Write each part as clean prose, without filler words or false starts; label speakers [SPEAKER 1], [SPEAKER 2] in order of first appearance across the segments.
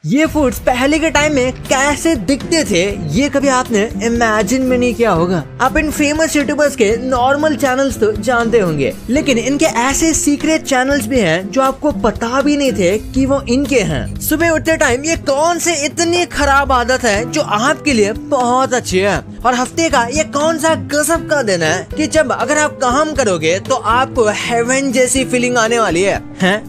[SPEAKER 1] ये फूड्स पहले के टाइम में कैसे दिखते थे ये कभी आपने इमेजिन भी नहीं किया होगा। आप इन फेमस यूट्यूबर्स के नॉर्मल चैनल्स तो जानते होंगे, लेकिन इनके ऐसे सीक्रेट चैनल्स भी हैं जो आपको पता भी नहीं थे कि वो इनके हैं। सुबह उठते टाइम ये कौन से इतनी खराब आदत है जो आपके लिए बहुत अच्छी है, और हफ्ते का ये कौन सा गजब का दिन है कि जब अगर आप काम करोगे तो आपको हेवन जैसी फीलिंग आने वाली है।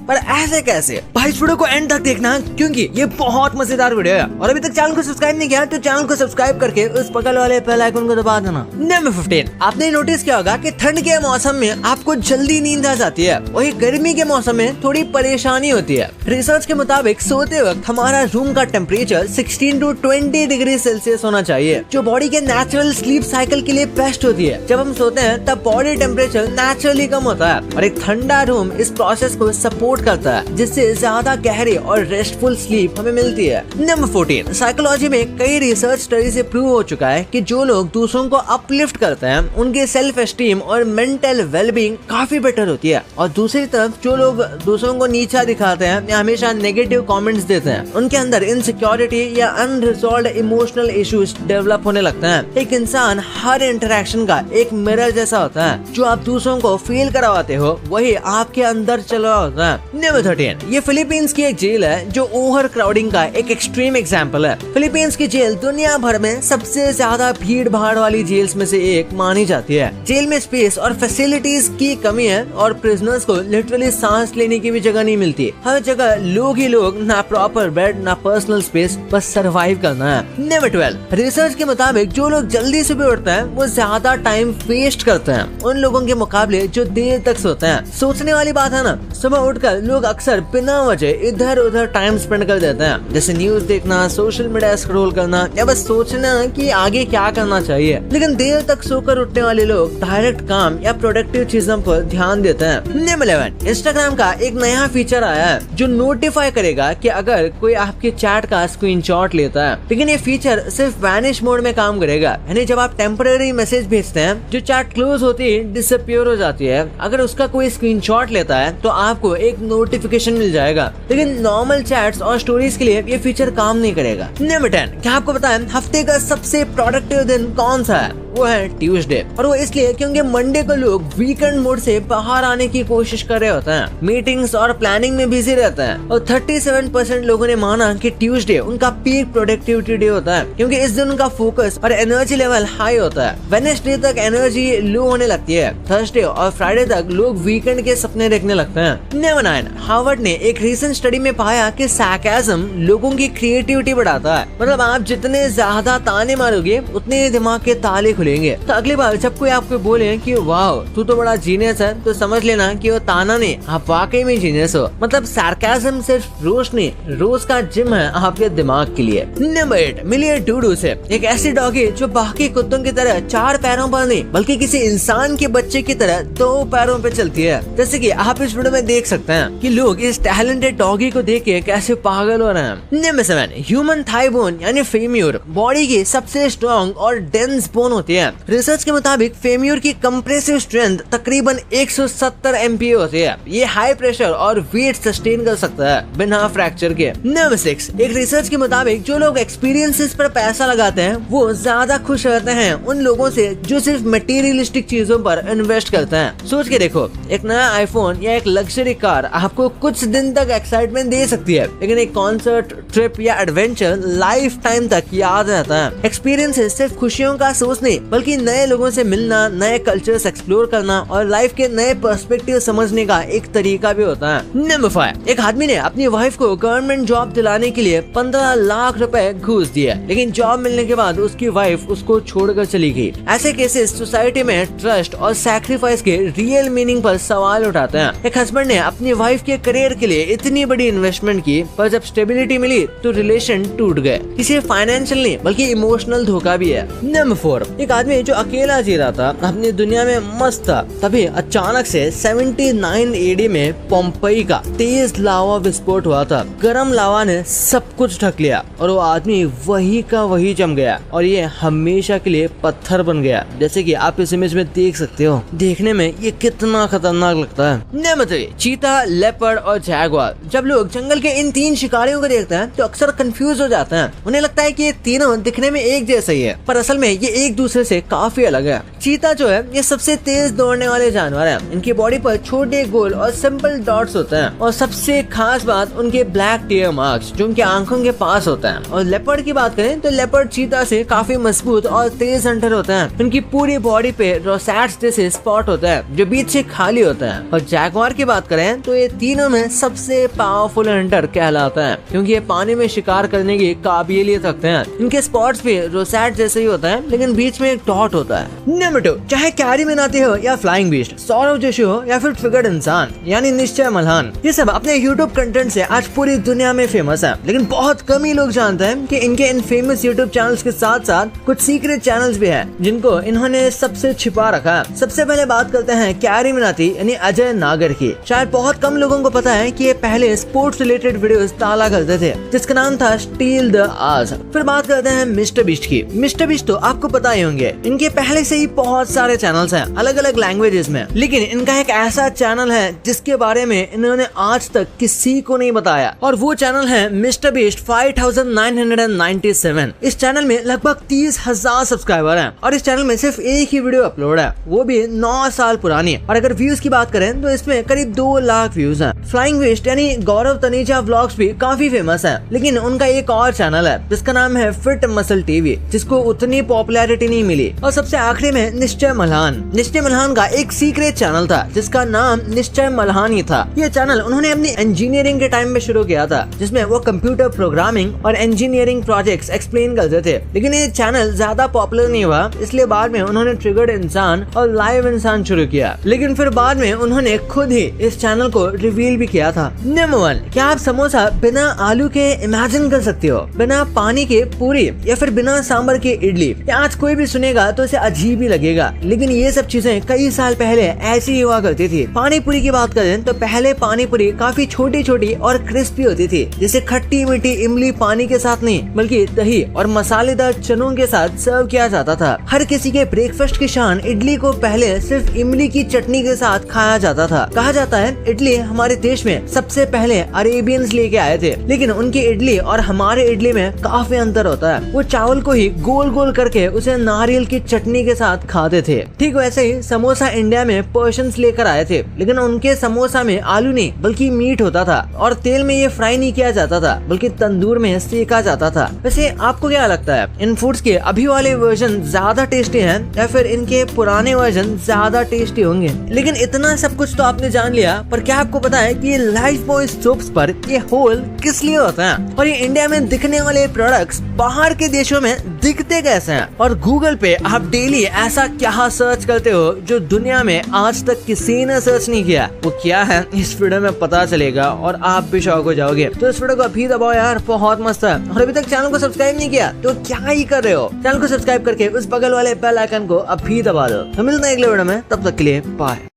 [SPEAKER 1] पर ऐसे कैसे? भाई इस वीडियो को एंड तक देखना क्योंकि ये बहुत मजेदार वीडियो है। और अभी तक चैनल को सब्सक्राइब नहीं किया तो चैनल को सब्सक्राइब करके उस बगल वाले बेल आइकन को दबा देना। नंबर 15, आपने नोटिस किया होगा कि ठंड के मौसम में आपको जल्दी नींद आ जाती है, वही गर्मी के मौसम में थोड़ी परेशानी होती है। रिसर्च के मुताबिक सोते वक्त हमारा रूम का टेम्परेचर 16 to 20 डिग्री सेल्सियस होना चाहिए, जो बॉडी के नेचुरल स्लीप साइकिल के लिए बेस्ट होती है। जब हम सोते हैं तब बॉडी टेम्परेचर नेचुरली कम होता है और एक ठंडा रूम इस प्रोसेस को सपोर्ट करता है, जिससे ज्यादा गहरी और रेस्टफुल स्लीप हमें मिलती है। नंबर 14, साइकोलॉजी में कई रिसर्च स्टडी से प्रूव हो चुका है कि जो लोग दूसरों को अपलिफ्ट करते हैं उनके सेल्फ एस्टीम और मेंटल वेलबींग काफी बेटर होती है, और दूसरी तरफ जो लोग दूसरों को नीचा दिखाते हैं या हमेशा नेगेटिव कमेंट्स देते हैं उनके अंदर इनसिक्योरिटी या अनरिजॉल्व्ड इमोशनल इश्यूज डेवलप होने लगते हैं। एक इंसान हर इंटरेक्शन का एक मिरर जैसा होता है, जो आप दूसरों को फील करवाते हो वही आपके अंदर चल रहा होता है। नंबर 13, ये फिलीपींस की एक जेल है जो ओवर क्राउडिंग का एक एक्सट्रीम एग्जांपल है। फिलीपींस की जेल दुनिया भर में सबसे ज्यादा भीड़ भाड़ वाली जेल्स में से एक मानी जाती है। जेल में स्पेस और फैसिलिटीज की कमी है और प्रिजनर्स को लिटरली सांस लेने की भी जगह नहीं मिलती। हर जगह लोग ही लोग, ना प्रॉपर बेड ना पर्सनल स्पेस, बस सरवाइव करना है। नंबर 12, रिसर्च के मुताबिक जो लोग जल्दी सुबह उठते हैं वो ज्यादा टाइम वेस्ट करते हैं उन लोगों के मुकाबले जो देर तक सोते हैं। सोचने वाली बात है ना, सुबह उठकर लोग अक्सर बिना वजह इधर उधर टाइम स्पेंड कर देते हैं, जैसे न्यूज देखना, सोशल मीडिया स्क्रॉल करना या बस सोचना कि आगे क्या करना चाहिए। लेकिन देर तक सोकर उठने वाले लोग डायरेक्ट काम या प्रोडक्टिव चीजों पर ध्यान देते हैं। नंबर 11, इंस्टाग्राम का एक नया फीचर आया है जो नोटिफाई करेगा कि अगर कोई आपके चैट का स्क्रीनशॉट लेता है, लेकिन ये फीचर सिर्फ वैनिश मोड में काम करेगा, यानी जब आप टेम्पररी मैसेज भेजते हैं जो चैट क्लोज होती है डिसअपीयर हो जाती है, अगर उसका कोई स्क्रीनशॉट लेता है तो आपको एक नोटिफिकेशन मिल जाएगा। लेकिन नॉर्मल चैट्स और स्टोरीज के लिए ये फीचर काम नहीं करेगा। नंबर 10, क्या आपको पता है हफ्ते का सबसे प्रोडक्टिव दिन कौन सा है? वो है ट्यूसडे, और वो इसलिए क्योंकि मंडे को लोग वीकेंड मोड से बाहर आने की कोशिश कर रहे होते हैं, मीटिंग्स और प्लानिंग में बिजी रहते हैं, और 37% लोगों ने माना कि ट्यूसडे उनका पीक प्रोडक्टिविटी डे होता है क्योंकि इस दिन उनका फोकस और एनर्जी लेवल हाई होता है। वेडनेसडे तक एनर्जी लो होने लगती है, थर्सडे और फ्राइडे तक लोग वीकेंड के सपने देखने लगते हैं। नंबर 9, हार्वर्ड ने एक रीसेंट स्टडी में पाया कि सार्काज्म लोगों की क्रिएटिविटी बढ़ाता है। मतलब आप जितने ज्यादा ताने मारोगे उतने ही दिमाग के ताले खुलेंगे, तो अगली बार जब कोई आपको बोले कि वाह तू तो बड़ा जीनियस है, तो समझ लेना कि वो ताना नहीं, आप वाकई में जीनियस हो। मतलब सार्काज्म सिर्फ रोज नहीं, रोज का जिम है आपके दिमाग के लिए। नंबर 8, मिलिए डूडू से, एक ऐसी डॉगी जो बाकी कुत्तों की तरह 4 पैरों पर नहीं बल्कि किसी इंसान के बच्चे की तरह 2 पैरों पे चलती है। जैसे कि आप इस वीडियो में देख सकते हैं कि लोग इस टैलेंटेड डॉगी को देख के कैसे पागल हो रहे हैं। नंबर 7, ह्यूमन थाई बोन यानी फेम्यूर बॉडी की सबसे स्ट्रॉन्ग और डेंस बोन होती है। रिसर्च के मुताबिक फेम्यूर की कंप्रेसिव स्ट्रेंथ तकरीबन 170 MPa होती है। ये हाई प्रेशर और वेट सस्टेन कर सकता है बिना फ्रैक्चर के। नंबर 6, एक रिसर्च के मुताबिक जो लोग एक्सपीरियंसेस पर पैसा लगाते हैं वो ज्यादा खुश रहते हैं उन लोगों से जो सिर्फ मटेरियलिस्टिक चीजों पर इन्वेस्ट करते हैं। सोच के देखो, एक नया आईफोन या एक लग्जरी कार आपको कुछ दिन तक एक्साइटमेंट दे सकती है, लेकिन एक कॉन्सर्ट, ट्रिप या एडवेंचर लाइफ टाइम तक याद रहता है। एक्सपीरियंसेस सिर्फ खुशियों का सोच नहीं बल्कि नए लोगों से मिलना, नए कल्चर्स एक्सप्लोर करना और लाइफ के नए पर्सपेक्टिव समझने का एक तरीका भी होता है। नंबर 5, एक आदमी ने अपनी वाइफ को गवर्नमेंट जॉब दिलाने के लिए 15 लाख रुपए घूस दिए, लेकिन जॉब मिलने के बाद उसकी वाइफ उसको छोड़कर चली गई। ऐसे केसेस सोसाइटी में ट्रस्ट और सैक्रिफाइस के रियल मीनिंग पर सवाल उठाते हैं। एक हस्बैंड ने अपनी वाइफ के करियर के लिए इतनी बड़ी इन्वेस्टमेंट की, पर जब स्टेबिलिटी मिली तो रिलेशन टूट गए। इसे फाइनेंशियल नहीं बल्कि इमोशनल धोखा भी है। नंबर 4, एक एक आदमी जो अकेला जी रहा था, अपनी दुनिया में मस्त था, तभी अचानक से 79 AD में पोम्पई का तेज लावा विस्फोट हुआ था। गर्म लावा ने सब कुछ ढक लिया और वो आदमी वही का वही जम गया और ये हमेशा के लिए पत्थर बन गया। जैसे कि आप इस इमेज में देख सकते हो। देखने में ये कितना खतरनाक लगता है। न मतलब चीता, लेपर्ड और जैगुआर। जब लोग जंगल के इन 3 शिकारियों को देखते हैं तो अक्सर कंफ्यूज हो जाते हैं। उन्हें लगता है कि ये तीनों दिखने में एक जैसे ही है, पर असल में ये एक दूसरे से काफी अलग है। चीता जो है ये सबसे तेज दौड़ने वाले जानवर है। इनकी बॉडी पर छोटे गोल और सिंपल डॉट्स होते हैं और सबसे खास बात उनके ब्लैक टीयर मार्क्स जो उनके आंखों के पास होता है। और लेपर्ड की बात करें तो लेपर्ड चीता से काफी मजबूत और तेज हंटर होते हैं। उनकी पूरी बॉडी पे रोसेट्स जैसे स्पॉट होता है जो बीच से खाली होता है। और जैगुआर की बात करें तो ये तीनों में सबसे पावरफुल हंटर कहलाता है क्योंकि ये पानी में शिकार करने की काबिलियत रखते हैं। इनके स्पॉट्स भी रोसेट जैसे ही होता है लेकिन बीच में एक डॉट होता है। नंबर 2, चाहे कैरी मिनाती हो या फ्लाइंग बीस्ट, सौरव जोशी हो या फिर ट्रिगर्ड इंसान यानी निश्चय मल्हान, ये सब अपने यूट्यूब कंटेंट से आज पूरी दुनिया में फेमस है। लेकिन बहुत कम ही लोग जानते हैं कि इनके इन फेमस यूट्यूब चैनल्स के साथ साथ कुछ सीक्रेट चैनल्स भी हैं जिनको इन्होंने सबसे छिपा रखा है। सबसे पहले बात करते हैं कैरी मिनाती यानी अजय नागर की। शायद बहुत कम लोगों को पता है कि ये पहले स्पोर्ट्स रिलेटेड वीडियोस डाला करते थे जिसका नाम था स्टील द आज। फिर बात करते हैं मिस्टर बीस्ट की। मिस्टर बीस्ट तो आपको पता ही होंगे, इनके पहले से ही बहुत सारे चैनल्स हैं अलग अलग लैंग्वेजेस में। लेकिन इनका एक ऐसा चैनल है जिसके बारे में इन्होंने आज तक किसी को नहीं बताया और वो चैनल है मिस्टर बीस्ट 5997। इस चैनल में लगभग 30,000 सब्सक्राइबर हैं और इस चैनल में सिर्फ एक ही वीडियो अपलोड है, वो भी 9 साल पुरानी। और अगर व्यूज की बात करें तो इसमें करीब 2 लाख व्यूज हैं। फ्लाइंग बीस्ट यानी गौरव तनेजा व्लॉग्स भी काफी फेमस है, लेकिन उनका एक और चैनल है जिसका नाम है फिट मसल टीवी जिसको उतनी पॉपुलैरिटी नहीं मिली। और सबसे आखिरी में निश्चय मल्हान। निश्चय मल्हान का एक सीक्रेट चैनल था जिसका नाम निश्चय मल्हान ही था। ये चैनल उन्होंने अपनी इंजीनियरिंग के टाइम में शुरू किया था जिसमें वो कंप्यूटर प्रोग्रामिंग और इंजीनियरिंग प्रोजेक्ट्स एक्सप्लेन करते थे। लेकिन ये चैनल ज्यादा पॉपुलर नहीं हुआ, इसलिए बाद में उन्होंने ट्रिगर्ड इंसान और लाइव इंसान शुरू किया। लेकिन फिर बाद में उन्होंने खुद ही इस चैनल को रिवील भी किया था। नंबर 1, क्या आप समोसा बिना आलू के इमेजिन कर सकते हो? बिना पानी के पूरी या फिर बिना सांभर के इडली? आज कोई भी सुनेगा तो इसे अजीब ही लगेगा, लेकिन ये सब चीजें कई साल पहले ऐसी ही हुआ करती थी। पानी पूरी की बात करें तो पहले पानी पूरी काफी छोटी छोटी और क्रिस्पी होती थी, जिसे खट्टी मीठी इमली पानी के साथ नहीं बल्कि दही और मसालेदार चनों के साथ सर्व किया जाता था। हर किसी के ब्रेकफास्ट की शान इडली को पहले सिर्फ इमली की चटनी के साथ खाया जाता था। कहा जाता है इडली हमारे देश में सबसे पहले अरेबियंस लेके आए थे, लेकिन उनकी इडली और हमारे इडली में काफी अंतर होता है। वो चावल को ही गोल गोल करके उसे नारियल की चटनी के साथ खाते थे। ठीक वैसे ही समोसा इंडिया में पर्शियंस लेकर आए थे, लेकिन उनके समोसा में आलू नहीं बल्कि मीट होता था और तेल में ये फ्राई नहीं किया जाता था बल्कि तंदूर में सेका जाता था। वैसे आपको क्या लगता है, इन फूड्स के अभी वाले वर्जन ज्यादा टेस्टी हैं या फिर इनके पुराने वर्जन ज्यादा टेस्टी होंगे? लेकिन इतना सब कुछ तो आपने जान लिया, पर क्या आपको पता है कि ये लाइफ बॉय सोप्स पर ये होल किस लिए होता है और ये इंडिया में दिखने वाले प्रोडक्ट्स बाहर के देशों में दिखते कैसे हैं? और गूगल पे आप डेली ऐसा क्या सर्च करते हो जो दुनिया में आज तक किसी ने सर्च नहीं किया? वो क्या है इस वीडियो में पता चलेगा और आप भी शौक हो जाओगे। तो इस वीडियो को अभी दबाओ यार, बहुत मस्त है। और अभी तक चैनल को सब्सक्राइब नहीं किया तो क्या ही कर रहे हो? चैनल को सब्सक्राइब करके उस बगल वाले बेल आइकन को अभी दबा दो। तो मिलते हैं अगले वीडियो में, तब तक के लिए बाय।